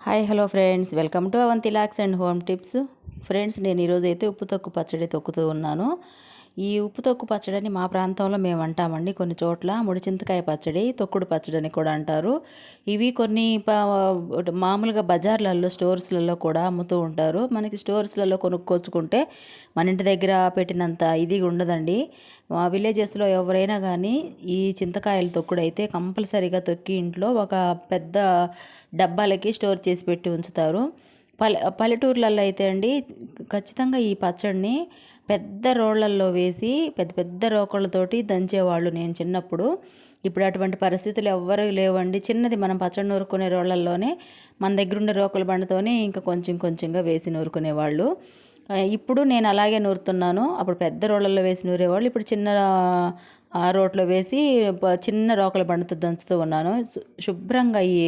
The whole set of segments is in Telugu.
Hi hello friends, welcome to Avanti looks and home tips. Friends, నేను ఈరోజు అయితే ఉప్పు తొక్కు పచ్చడి తొక్కుతూ ఉన్నాను. ఈ ఉప్పు తొక్కు పచ్చడిని మా ప్రాంతంలో మేము అంటామండి. కొన్ని చోట్ల ముడి చింతకాయ పచ్చడి, తొక్కుడు పచ్చడి అని కూడా అంటారు. ఇవి కొన్ని మామూలుగా బజార్లలో, స్టోర్స్లలో కూడా అమ్ముతూ ఉంటారు. మనకి స్టోర్స్లలో కొనుక్కొచ్చుకుంటే మన ఇంటి దగ్గర పెట్టినంత ఇది ఉండదండి. మా విలేజెస్లో ఎవరైనా కానీ ఈ చింతకాయల తొక్కుడు అయితే కంపల్సరీగా తొక్కి ఇంట్లో ఒక పెద్ద డబ్బాలకి స్టోర్ చేసి పెట్టి ఉంచుతారు. పల్లెటూర్లలో అయితే అండి ఖచ్చితంగా ఈ పచ్చడిని పెద్ద రోళ్ళల్లో వేసి పెద్ద పెద్ద రోకళ్ళతోటి దంచేవాళ్ళు నేను చిన్నప్పుడు. ఇప్పుడు అటువంటి పరిస్థితులు ఎవ్వరూ లేవండి. చిన్నది మనం పచ్చడి నూరుకునే రోళ్ళల్లోనే మన దగ్గర ఉండే రోకల బండతోనే ఇంకా కొంచెం కొంచెంగా వేసి నూరుకునేవాళ్ళు. ఇప్పుడు నేను అలాగే నూరుతున్నాను. అప్పుడు పెద్ద రోళ్ళల్లో వేసి నూరేవాళ్ళు, ఇప్పుడు చిన్న రోట్లో వేసి చిన్న రోకల బండతో దంచుతూ ఉన్నాను. శుభ్రంగా ఈ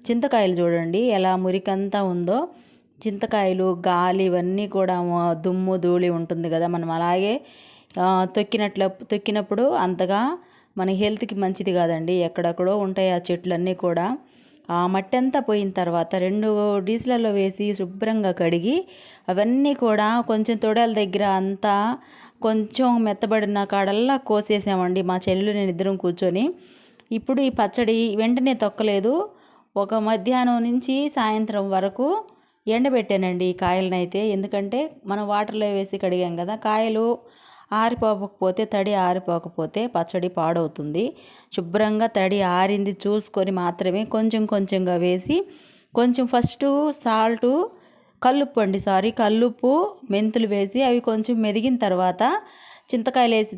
చింతకాయలు చూడండి ఎలా మురికంతా ఉందో. చింతకాయలు, గాలి ఇవన్నీ కూడా దుమ్ము ధూళి ఉంటుంది కదా, మనం అలాగే తొక్కినప్పుడు అంతగా మన హెల్త్కి మంచిది కాదండి. ఎక్కడెక్కడో ఉంటాయి ఆ చెట్లన్నీ కూడా. ఆ మట్టి అంతా పోయిన తర్వాత 2 డీసులలో వేసి శుభ్రంగా కడిగి అవన్నీ కూడా కొంచెం తొడల దగ్గర అంతా కొంచెం మెత్తబడిన కాడల్లా కోసేసామండి మా చెల్లెలు నేను ఇద్దరం కూర్చొని. ఇప్పుడు ఈ పచ్చడి వెంటనే తొక్కలేదు. ఒక మధ్యాహ్నం నుంచి సాయంత్రం వరకు ఎండబెట్టానండి ఈ కాయలనైతే. ఎందుకంటే మనం వాటర్లో వేసి కడిగాం కదా, కాయలు ఆరిపోకపోతే, తడి ఆరిపోకపోతే పచ్చడి పాడవుతుంది. శుభ్రంగా తడి ఆరింది చూసుకొని మాత్రమే కొంచెం కొంచెంగా వేసి, కొంచెం ఫస్టు కల్లుప్పు, మెంతులు వేసి అవి కొంచెం మెదిగిన తర్వాత చింతకాయలు వేసి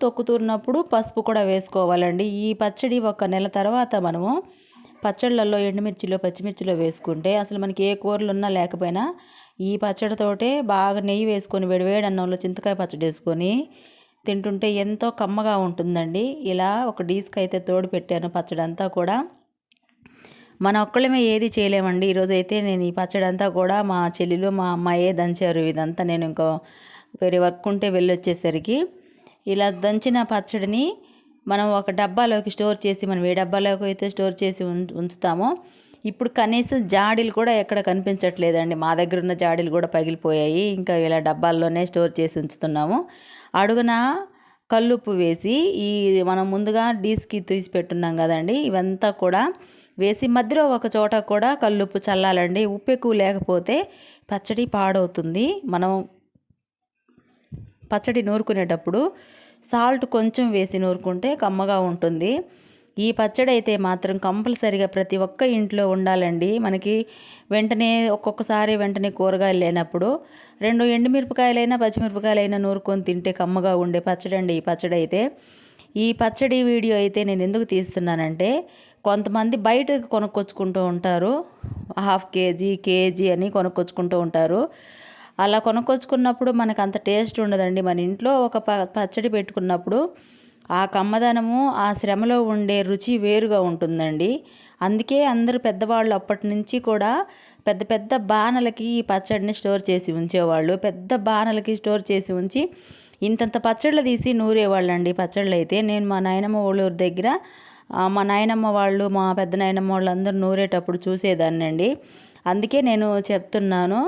తొక్కుతున్నప్పుడు పసుపు కూడా వేసుకోవాలండి. ఈ పచ్చడి ఒక నెల తర్వాత మనము పచ్చళ్ళల్లో ఎండుమిర్చిలో, పచ్చిమిర్చిలో వేసుకుంటే అసలు మనకి ఏ కూరలు ఉన్నా లేకపోయినా ఈ పచ్చడితోటే బాగా నెయ్యి వేసుకొని వేడివేడి అన్నంలో చింతకాయ పచ్చడి వేసుకొని తింటుంటే ఎంతో కమ్మగా ఉంటుందండి. ఇలా ఒక డీస్కి అయితే తోడు పెట్టాను పచ్చడి అంతా కూడా. మన ఒక్కళ్ళమే ఏది చేయలేమండి. ఈరోజు అయితే నేను ఈ పచ్చడి అంతా కూడా మా చెల్లెలు, మా అమ్మాయే దంచారు. ఇదంతా నేను ఇంకో వేరే వర్క్ ఉంటే వెళ్ళొచ్చేసరికి ఇలా దంచిన పచ్చడిని మనం ఒక డబ్బాలోకి స్టోర్ చేసి, మనం ఏ డబ్బాలోకి అయితే స్టోర్ చేసి ఉంచుతామో, ఇప్పుడు కనీసం జాడీలు కూడా ఎక్కడ కనిపించట్లేదండి. మా దగ్గర ఉన్న జాడీలు కూడా పగిలిపోయాయి. ఇంకా ఇలా డబ్బాల్లోనే స్టోర్ చేసి ఉంచుతున్నాము. అడుగున కల్లుప్పు వేసి ఈ మనం ముందుగా డీస్కి తీసి పెట్టున్నాం కదండి, ఇవంతా కూడా వేసి మధ్యలో ఒక చోట కూడా కల్లుప్పు చల్లాలండి. ఉప్పు ఎక్కువ లేకపోతే పచ్చడి పాడవుతుంది. మనం పచ్చడి నూరుకునేటప్పుడు సాల్ట్ కొంచెం వేసి నూరుకుంటే కమ్మగా ఉంటుంది. ఈ పచ్చడి అయితే మాత్రం కంపల్సరిగా ప్రతి ఒక్క ఇంట్లో ఉండాలండి. మనకి ఒక్కొక్కసారి వెంటనే కూరగాయలు లేనప్పుడు 2 ఎండుమిరపకాయలైనా, పచ్చిమిరపకాయలైనా నూరుకొని తింటే కమ్మగా ఉండే పచ్చడి అండి ఈ పచ్చడి అయితే. ఈ పచ్చడి వీడియో అయితే నేను ఎందుకు తీస్తున్నానంటే, కొంతమంది బయట కొనుక్కొచ్చుకుంటూ ఉంటారు. 1/2 కేజీ, కేజీ అని కొనుక్కొచ్చుకుంటూ ఉంటారు. అలా కొనుక్కొచ్చుకున్నప్పుడు మనకు అంత టేస్ట్ ఉండదండి. మన ఇంట్లో ఒక పచ్చడి పెట్టుకున్నప్పుడు ఆ కమ్మదనము, ఆ శ్రమలో ఉండే రుచి వేరుగా ఉంటుందండి. అందుకే అందరూ పెద్దవాళ్ళు అప్పటి నుంచి కూడా పెద్ద పెద్ద బాణలకి ఈ పచ్చడిని స్టోర్ చేసి ఉంచేవాళ్ళు. పెద్ద బాణలకి స్టోర్ చేసి ఉంచి ఇంతంత పచ్చళ్ళు తీసి నూరేవాళ్ళండి పచ్చళ్ళు అయితే. నేను మా నాయనమ్మ ఊళ్ళ దగ్గర మా నాయనమ్మ వాళ్ళు, మా పెద్ద నాయనమ్మ వాళ్ళు అందరూ నూరేటప్పుడు చూసేదాన్నండి. అందుకే నేను చెప్తున్నాను,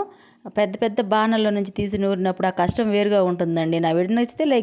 పెద్ద పెద్ద బాణల్లో నుంచి తీసి నూరినప్పుడు ఆ కష్టం వేరుగా ఉంటుందండి. నా వీడియో నచ్చితే లైక్